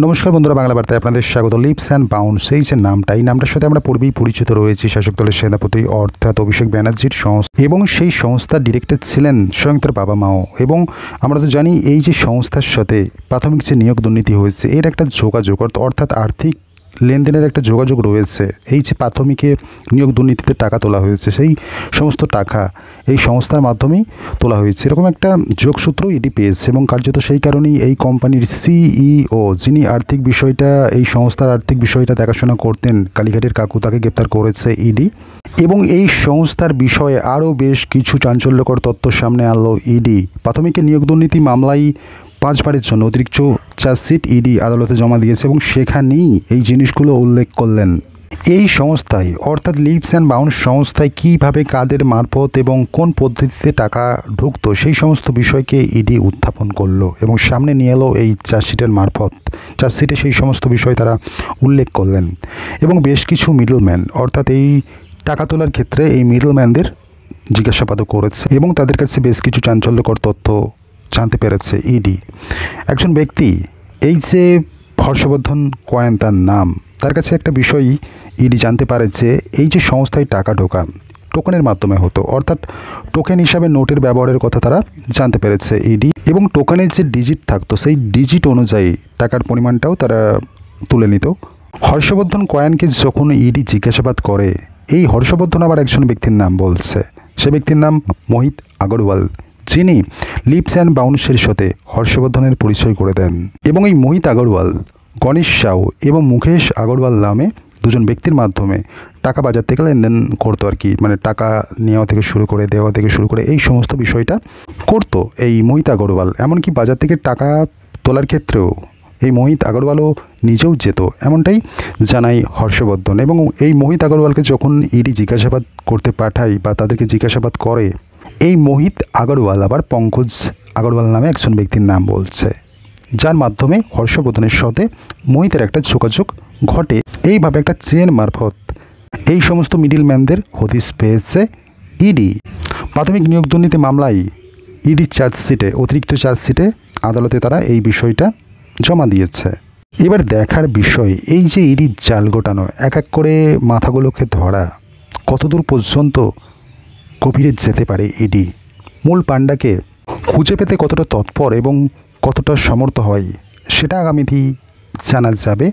নমস্কার বন্ধুরা, বাংলা বার্তায় আপনাদের স্বাগত। লিপস অ্যান্ড বাউন্স এই যে নামটা, এই নামটার সাথে আমরা পূর্বেই পরিচিত রয়েছি শাসক দলের সেনাপতি অর্থাৎ অভিষেক ব্যানার্জির সংস্থা, এবং সেই সংস্থার ডিরেক্টর ছিলেন স্বয়ং তার বাবা মাও। এবং আমরা তো জানি এই যে সংস্থার সাথে প্রাথমিক যে নিয়োগ দুর্নীতি হয়েছে এর একটা যোগাযোগ অর্থাৎ আর্থিক লেনদেনের একটা যোগাযোগ রয়েছে। এই যে প্রাথমিকে নিয়োগ দুর্নীতিতে টাকা তোলা হয়েছে, সেই সমস্ত টাকা এই সংস্থার মাধ্যমেই তোলা হয়েছে, এরকম একটা যোগসূত্র ইডি পেয়েছে। এবং কার্যত সেই কারণেই এই কোম্পানির সিইও, যিনি আর্থিক বিষয়টা, এই সংস্থার আর্থিক বিষয়টা দেখাশোনা করতেন, কালীঘাটের কাকু, তাকে গ্রেপ্তার করেছে ইডি। এবং এই সংস্থার বিষয়ে আরও বেশ কিছু চাঞ্চল্যকর তথ্য সামনে আনলো ইডি। প্রাথমিকে নিয়োগ দুর্নীতি মামলায় 5 বারের জন্য অতিরিক্ত চার্জশিট ইডি আদালতে জমা দিয়েছে এবং সেখানেই এই জিনিসগুলো উল্লেখ করলেন। এই সংস্থায় অর্থাৎ লিপস অ্যান্ড বাউন্স সংস্থায় কীভাবে, কাদের মারফত এবং কোন পদ্ধতিতে টাকা ঢুকতো সেই সমস্ত বিষয়কে ইডি উত্থাপন করলো এবং সামনে নিয়ে এলো এই চার্জশিটের মারফত। চার্জশিটে সেই সমস্ত বিষয় তারা উল্লেখ করলেন এবং বেশ কিছু মিডলম্যান অর্থাৎ এই টাকা তোলার ক্ষেত্রে এই মিডলম্যানদের জিজ্ঞাসাবাদও করেছে এবং তাদের কাছে বেশ কিছু চাঞ্চল্যকর তথ্য জানতে পেরেছে ইডি। একজন ব্যক্তি, এই যে হর্ষবর্ধন কয়েন তার নাম, তার কাছে একটা বিষয় ইডি জানতে পারে যে এই যে সংস্থায় টাকা ঢোকা টোকেনের মাধ্যমে হতো, অর্থাৎ টোকেন হিসাবে নোটের ব্যবহারের কথা তারা জানতে পেরেছে ইডি। এবং টোকেনের যে ডিজিট থাকতো সেই ডিজিট অনুযায়ী টাকার পরিমাণটাও তারা তুলে নিত। হর্ষবর্ধন কয়েনকে যখন ইডি জিজ্ঞাসাবাদ করে, এই হর্ষবর্ধন আবার একজন ব্যক্তির নাম বলছে। সে ব্যক্তির নাম মোহিত আগরওয়াল, যিনি লিপস অ্যান্ড বাউন্সের সাথে হর্ষবর্ধনের পরিচয় করে দেন। এবং এই মোহিত আগরওয়াল গণেশ সাউ এবং মুকেশ আগরওয়াল নামে দুজন ব্যক্তির মাধ্যমে টাকা বাজার থেকে লেনদেন করতো আর কি, মানে টাকা নেওয়া থেকে শুরু করে দেওয়া থেকে শুরু করে এই সমস্ত বিষয়টা করতো এই মোহিত আগরওয়াল। এমনকি বাজার থেকে টাকা তোলার ক্ষেত্রেও এই মোহিত আগরওয়ালও নিজেও যেত, এমনটাই জানাই হর্ষবর্ধন। এবং এই মোহিত আগরওয়ালকে যখন ইডি জিজ্ঞাসাবাদ করতে পাঠায় বা তাদেরকে জিজ্ঞাসাবাদ করে, এই মোহিত আগরওয়াল আবার পঙ্কজ আগরওয়াল নামে একজন ব্যক্তির নাম বলছে, যার মাধ্যমে হর্ষবর্ধনের সাথে মোহিতের একটা যোগাযোগ ঘটে। এইভাবে একটা চেন মারফত এই সমস্ত মিডিলম্যানদের হদিশ পেয়েছে ইডি। প্রাথমিক নিয়োগ দুর্নীতি মামলায় ইডি চার্জশিটে, অতিরিক্ত চার্জশিটে আদালতে তারা এই বিষয়টা জমা দিয়েছে। এবার দেখার বিষয়, এই যে ইডির জাল গোটানো, এক এক করে মাথাগুলোকে ধরা, কতদূর পর্যন্ত গভীরে যেতে পারে ইডি, মূল পাণ্ডাকে খুঁজে পেতে কতটা তৎপর এবং কতটা সমর্থ হয় সেটা আগামীতেই জানা যাবে।